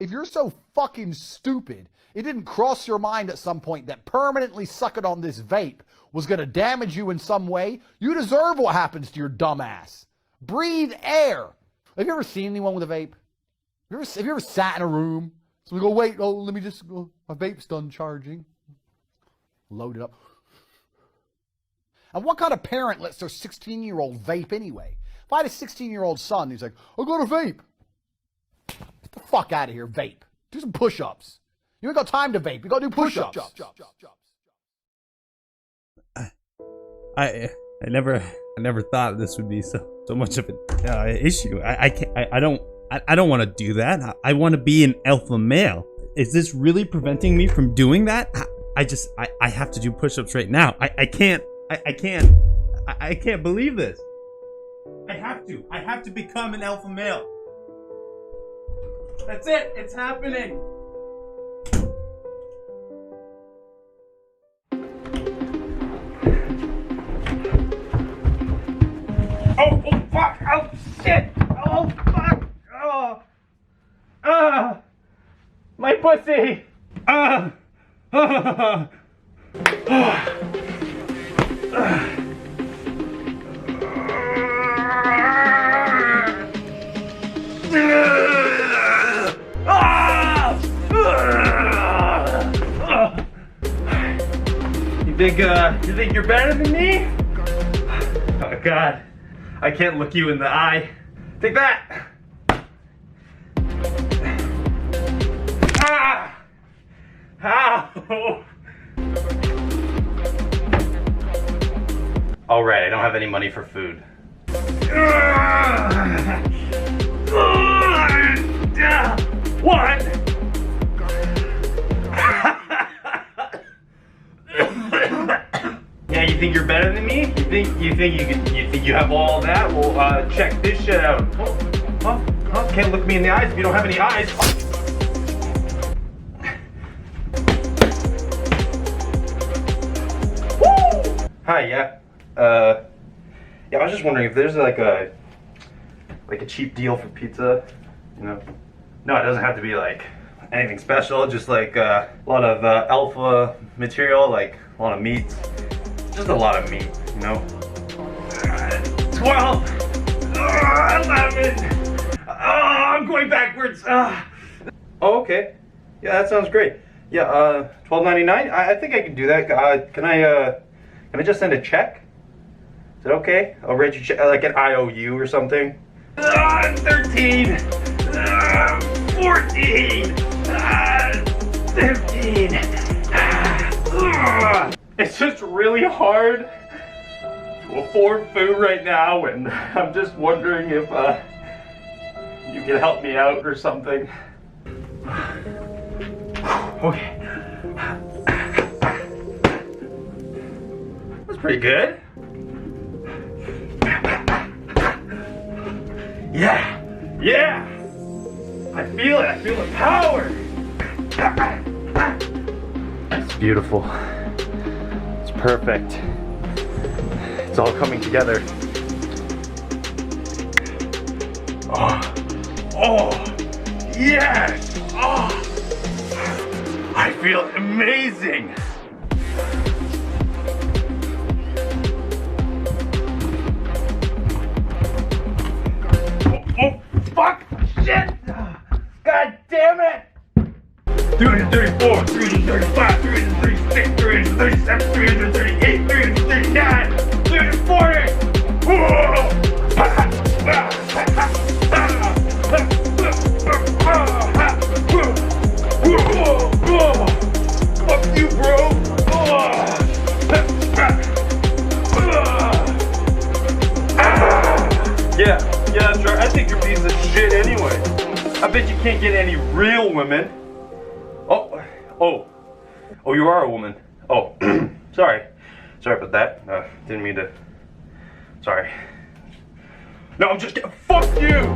If you're so fucking stupid, it didn't cross your mind at some point that permanently sucking on this vape was going to damage you in some way, you deserve what happens to your dumb ass. Breathe air. Have you ever seen anyone with a vape? Have you ever sat in a room? So we go, wait, let me just go. My vape's done charging. Load it up. And what kind of parent lets their 16-year-old vape anyway? If I had a 16-year-old son, he's like, I got a vape. Get the fuck out of here, vape. Do some push-ups. You ain't got time to vape. You got to do push-ups. I never thought this would be so much of an issue. I don't want to do that. I want to be an alpha male. Is this really preventing me from doing that? I have to do push-ups right now. I can't believe this. I have to become an alpha male. That's it. It's happening. Oh fuck! Oh shit! Oh fuck! My pussy! You think you're better than me? Oh God, I can't look you in the eye. Take that! Ah! Ow! All right, I don't have any money for food. What? Yeah, you think you're better than me? You think you have all that? Well, check this shit out. Oh, can't look me in the eyes if you don't have any eyes. Woo! Hi, yeah. Yeah, I was just wondering if there's like a cheap deal for pizza, you know? No, it doesn't have to be like anything special, just like a lot of alpha material, like a lot of meat. Just a lot of meat, you know? 12! 11! Oh, I'm going backwards! Oh, okay. Yeah, that sounds great. Yeah, $12.99? I think I can do that. Can I just send a check? Is that okay? I'll write you check, like an IOU or something. 13! 14! 15! It's just really hard to afford food right now, and I'm just wondering if you can help me out or something. Okay. That's pretty good. Yeah! I feel it. I feel the power. It's beautiful. It's perfect. It's all coming together. Oh, yes! Oh, I feel amazing. Oh, fuck! Shit! God damn it! 334, 335, 336, 337, 338, 339, 340! Whoa! Fuck you, bro! Yeah, that's right. I think you're a piece of shit anyway. I bet you can't get any real women. Oh, you are a woman. Oh, sorry about that. Didn't mean to. Sorry. No, I'm just kidding. Fuck you!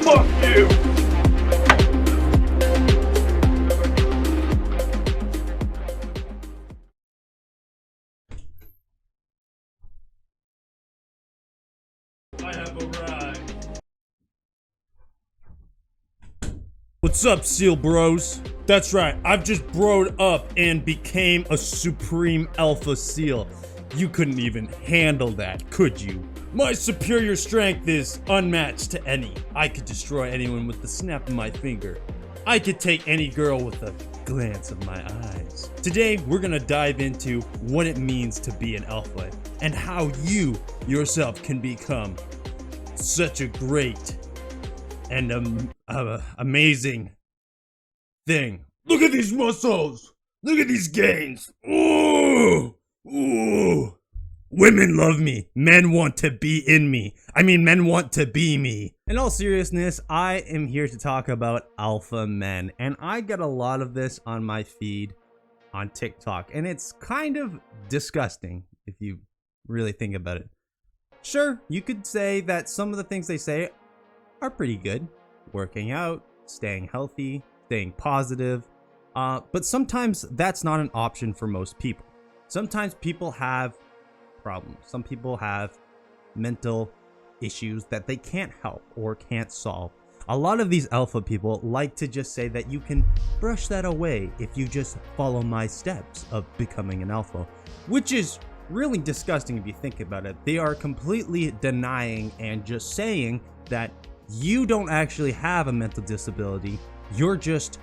Fuck you! I have arrived. What's up, SEAL bros? That's right, I've just broed up and became a supreme alpha SEAL. You couldn't even handle that, could you? My superior strength is unmatched to any. I could destroy anyone with the snap of my finger. I could take any girl with a glance of my eyes. Today, we're gonna dive into what it means to be an alpha and how you yourself can become such a great and amazing thing. Look at these muscles! Look at these gains! Ooh! Ooh! Women love me. Men want to be in me. I mean, men want to be me. In all seriousness, I am here to talk about alpha men, and I get a lot of this on my feed on TikTok, and it's kind of disgusting if you really think about it. Sure, you could say that some of the things they say are pretty good. Working out, staying healthy, staying positive. But sometimes that's not an option for most people. Sometimes people have problems. Some people have mental issues that they can't help or can't solve. A lot of these alpha people like to just say that you can brush that away if you just follow my steps of becoming an alpha, which is really disgusting if you think about it. They are completely denying and just saying that you don't actually have a mental disability. You're just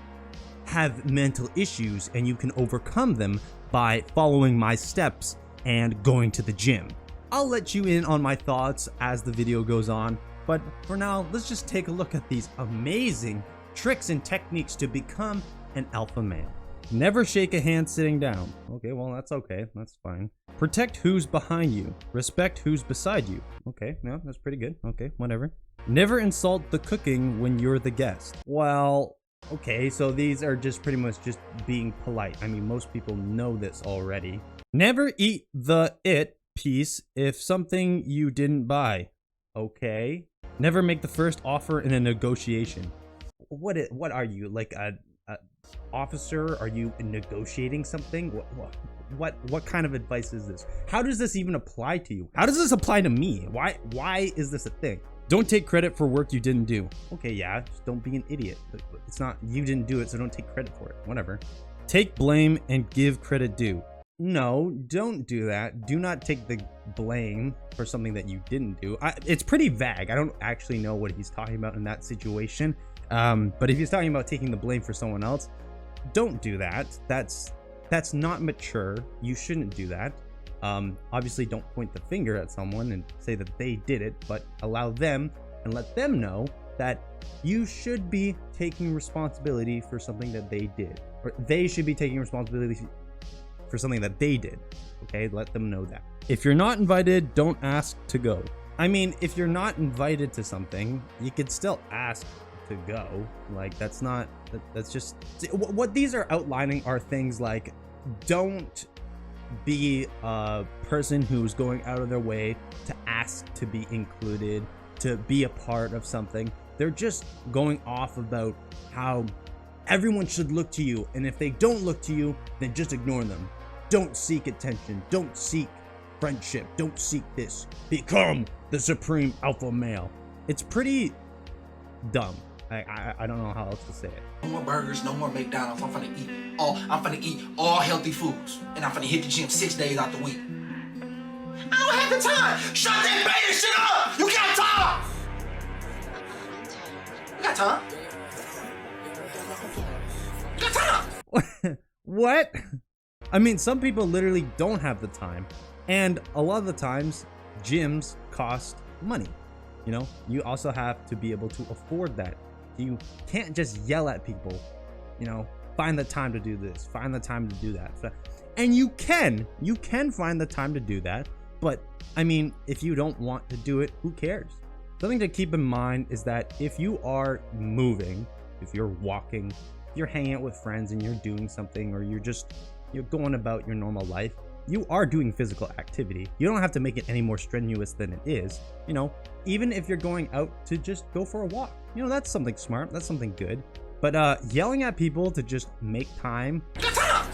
have mental issues and you can overcome them by following my steps and going to the gym. I'll let you in on my thoughts as the video goes on, but for now, let's just take a look at these amazing tricks and techniques to become an alpha male. Never shake a hand sitting down. Okay, well, that's okay. That's fine. Protect who's behind you. Respect who's beside you. Okay, yeah, that's pretty good. Okay, whatever. Never insult the cooking when you're the guest. Well, okay, so these are just pretty much just being polite. I mean, most people know this already. Never eat the it piece if something you didn't buy. Okay. Never make the first offer in a negotiation. What are you, like a officer? Are you negotiating something? What kind of advice is this? How does this even apply to you? How does this apply to me? Why is this a thing? Don't take credit for work you didn't do. Okay, yeah, just don't be an idiot. It's not, you didn't do it, so don't take credit for it. Whatever. Take blame and give credit due. No, don't do that. Do not take the blame for something that you didn't do. It's pretty vague. I don't actually know what he's talking about in that situation. But if he's talking about taking the blame for someone else, don't do that. That's not mature. You shouldn't do that. Obviously don't point the finger at someone and say that they did it, but allow them and let them know that you should be taking responsibility for something that they did, or they should be taking responsibility for something that they did. Okay, let them know that. If you're not invited, don't ask to go. I mean, if you're not invited to something, you could still ask to go. Like, that's just what these are outlining are things like, don't be a person who's going out of their way to ask to be included, to be a part of something. They're just going off about how everyone should look to you, and if they don't look to you, then just ignore them. Don't seek attention. Don't seek friendship. Don't seek this. Become the supreme alpha male. It's pretty dumb. I don't know how else to say it. No more burgers, no more McDonald's. I'm finna eat all healthy foods. And I'm finna hit the gym 6 days out the week. I don't have the time. Shut that beta shit up. You got time. You got time. You got time. What? I mean, some people literally don't have the time. And a lot of the times, gyms cost money. You know, you also have to be able to afford that. You can't just yell at people, you know, find the time to do this, find the time to do that. And you can find the time to do that. But I mean, if you don't want to do it, who cares? Something to keep in mind is that if you are moving, if you're walking, if you're hanging out with friends and you're doing something, or you're going about your normal life, you are doing physical activity. You don't have to make it any more strenuous than it is. You know, even if you're going out to just go for a walk, you know, that's something smart, that's something good. But yelling at people to just make time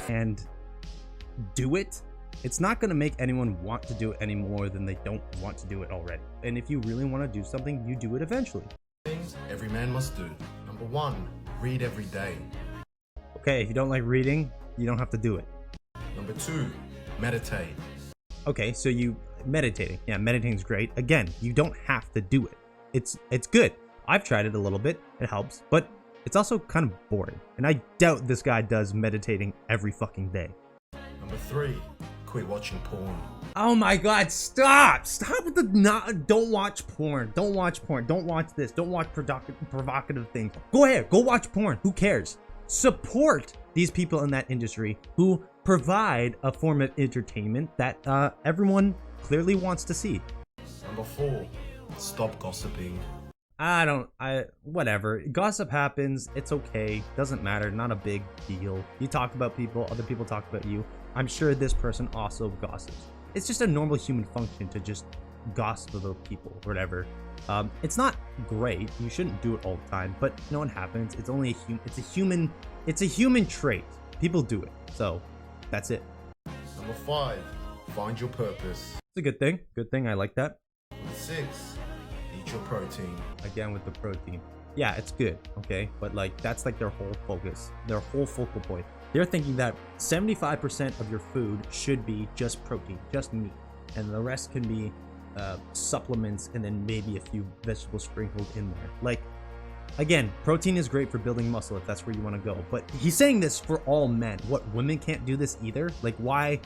and do it, it's not going to make anyone want to do it any more than they don't want to do it already. And if you really want to do something, you do it eventually. Things every man must do. Number 1, Read every day. Okay, if you don't like reading, you don't have to do it. Number 2, meditate. Okay, so you meditating. Yeah, meditating is great. Again, you don't have to do it. It's good. I've tried it a little bit. It helps, but it's also kind of boring. And I doubt this guy does meditating every fucking day. Number 3, quit watching porn. Oh my god, stop! Stop with the don't watch porn. Don't watch porn. Don't watch this. Don't watch provocative things. Go ahead, go watch porn. Who cares? Support these people in that industry who provide a form of entertainment that everyone clearly wants to see. Number 4, stop gossiping. Whatever. Gossip happens. It's okay. Doesn't matter. Not a big deal. You talk about people, other people talk about you. I'm sure this person also gossips. It's just a normal human function to just gossip about people or whatever. It's not great. You shouldn't do it all the time, but you know what happens? It's only it's a human trait. People do it. So that's it. Number 5, find your purpose. It's a good thing. Good thing. I like that. Number 6, eat your protein. Again with the protein. Yeah, it's good, okay? But like that's like their whole focus, their whole focal point. They're thinking that 75% of your food should be just protein, just meat, and the rest can be supplements and then maybe a few vegetables sprinkled in there. Like, again, protein is great for building muscle if that's where you want to go, but he's saying this for all men. What, women can't do this either? Like, why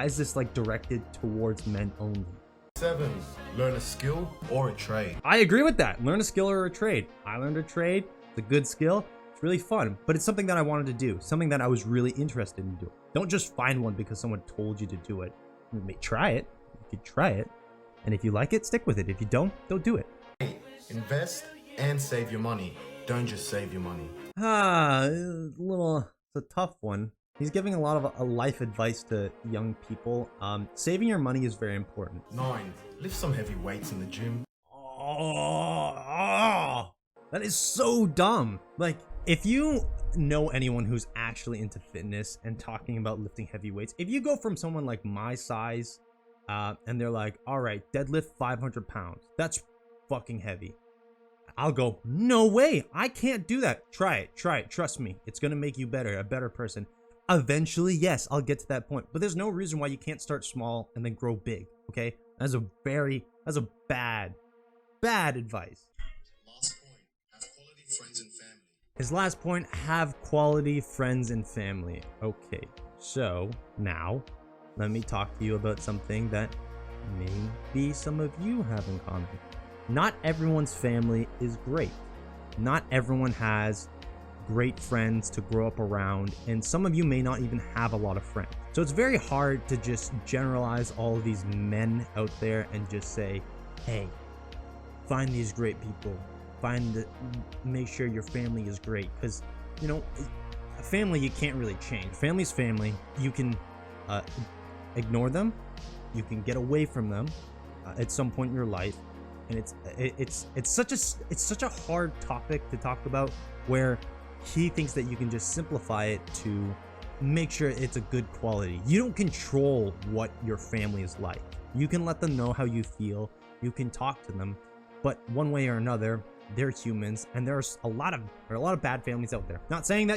is this like directed towards men only? 7, learn a skill or a trade. I agree with that. Learn a skill or a trade. I learned a trade. It's a good skill. It's really fun, but it's something that I wanted to do. Something that I was really interested in doing. Don't just find one because someone told you to do it. You may try it. You could try it. And if you like it, stick with it. If you don't do it. 8, invest and save your money. Don't just save your money. It's a tough one. He's giving a lot of life advice to young people. Saving your money is very important. 9, lift some heavy weights in the gym. That is so dumb. Like, if you know anyone who's actually into fitness and talking about lifting heavy weights, if you go from someone like my size, and they're like, all right, deadlift 500 pounds. That's fucking heavy. I'll go, no way. I can't do that. Try it. Trust me. It's going to make you better, a better person. Eventually, yes, I'll get to that point. But there's no reason why you can't start small and then grow big, okay? That's a bad advice. Last point, have quality friends and family. His last point, have quality friends and family. Okay, so now let me talk to you about something that maybe some of you have in common. Not everyone's family is great. Not everyone has great friends to grow up around, and some of you may not even have a lot of friends. So it's very hard to just generalize all of these men out there and just say, hey, find these great people. Make sure your family is great, because, you know, a family you can't really change. Family's family. You can ignore them. You can get away from them at some point in your life, and it's such a hard topic to talk about, where he thinks that you can just simplify it to make sure it's a good quality. You don't control what your family is like. You can let them know how you feel. You can talk to them, but one way or another, they're humans, and there are a lot of bad families out there. Not saying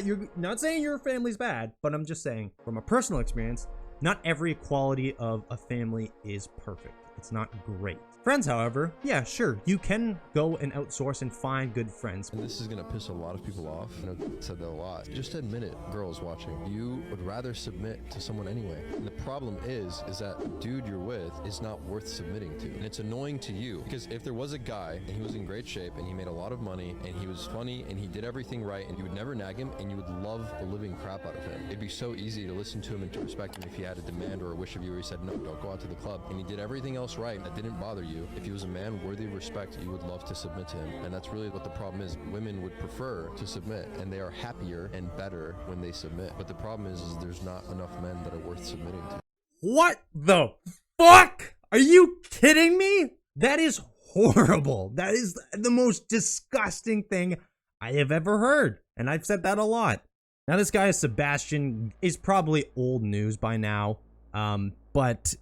your family's bad, but I'm just saying from a personal experience, not every quality of a family is perfect. It's not great. Friends, however, yeah, sure, you can go and outsource and find good friends. And this is gonna piss a lot of people off. I know I said that a lot. Just admit it, girls watching. You would rather submit to someone anyway. And the problem is that the dude you're with is not worth submitting to. And it's annoying to you, because if there was a guy and he was in great shape and he made a lot of money and he was funny and he did everything right, and you would never nag him and you would love the living crap out of him. It'd be so easy to listen to him and to respect him if he had a demand or a wish of you where he said, no, don't go out to the club. And he did everything else right that didn't bother you. If he was a man worthy of respect, you would love to submit to him. And that's really what the problem is. Women would prefer to submit, and they are happier and better when they submit. But the problem is there's not enough men that are worth submitting to. What the fuck? Are you kidding me? That is horrible. That is the most disgusting thing I have ever heard. And I've said that a lot. Now, this guy, Sebastian, is probably old news by now. But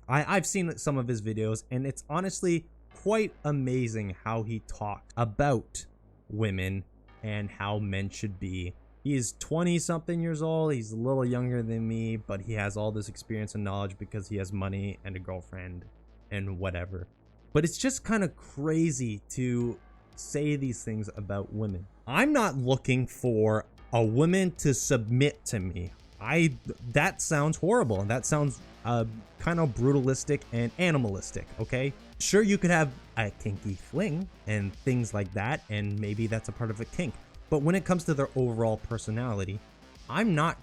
I've seen some of his videos, and it's honestly quite amazing how he talked about women and how men should be. He's 20 something years old. He's a little younger than me, but he has all this experience and knowledge because he has money and a girlfriend and whatever. But it's just kind of crazy to say these things about women. I'm not looking for a woman to submit to me. That sounds horrible. That sounds kind of brutalistic and animalistic, okay? Sure, you could have a kinky fling and things like that, and maybe that's a part of a kink. But when it comes to their overall personality, I'm not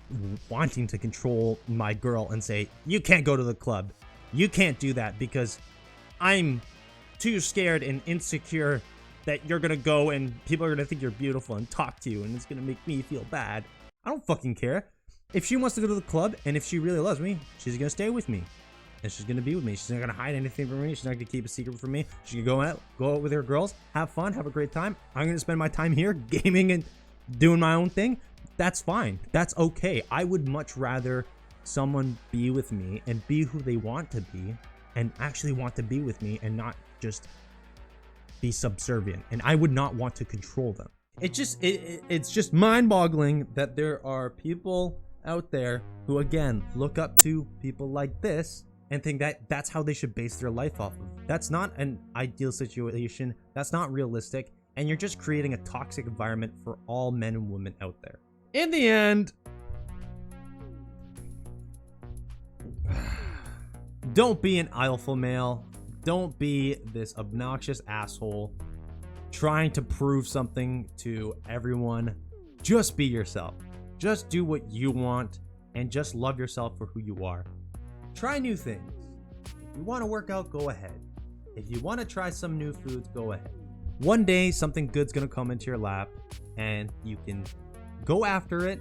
wanting to control my girl and say, you can't go to the club. You can't do that because I'm too scared and insecure that you're gonna go and people are gonna think you're beautiful and talk to you and it's gonna make me feel bad. I don't fucking care. If she wants to go to the club and if she really loves me, she's gonna stay with me. And she's gonna be with me. She's not gonna hide anything from me. She's not gonna keep a secret from me. She's gonna go out with her girls, have fun, have a great time. I'm gonna spend my time here gaming and doing my own thing. That's fine. That's okay. I would much rather someone be with me and be who they want to be and actually want to be with me and not just be subservient. And I would not want to control them. It's just mind-boggling that there are people out there who, again, look up to people like this and think that that's how they should base their life off of. That's not an ideal situation. That's not realistic. And you're just creating a toxic environment for all men and women out there. In the end, don't be an alpha male. Don't be this obnoxious asshole trying to prove something to everyone. Just be yourself. Just do what you want and just love yourself for who you are. Try new things. If you want to work out, go ahead. If you want to try some new foods, go ahead. One day, something good's going to come into your lap and you can go after it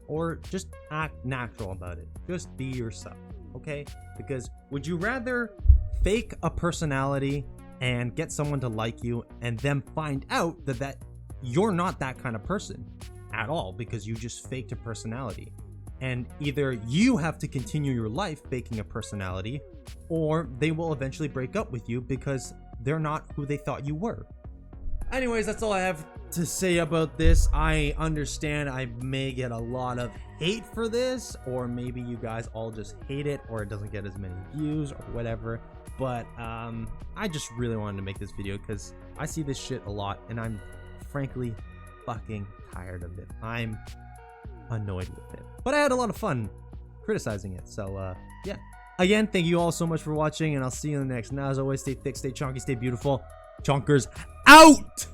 or just act natural about it. Just be yourself, okay? Because would you rather fake a personality and get someone to like you and then find out that you're not that kind of person at all because you just faked a personality? And either you have to continue your life faking a personality or they will eventually break up with you because they're not who they thought you were. Anyways, that's all I have to say about this. I understand I may get a lot of hate for this, or maybe you guys all just hate it, or it doesn't get as many views or whatever. But I just really wanted to make this video because I see this shit a lot and I'm frankly fucking tired of it. I'm annoyed with it. But I had a lot of fun criticizing it, so yeah. Again, thank you all so much for watching, and I'll see you in the next. Now, as always, stay thick, stay chonky, stay beautiful. Chonkers out!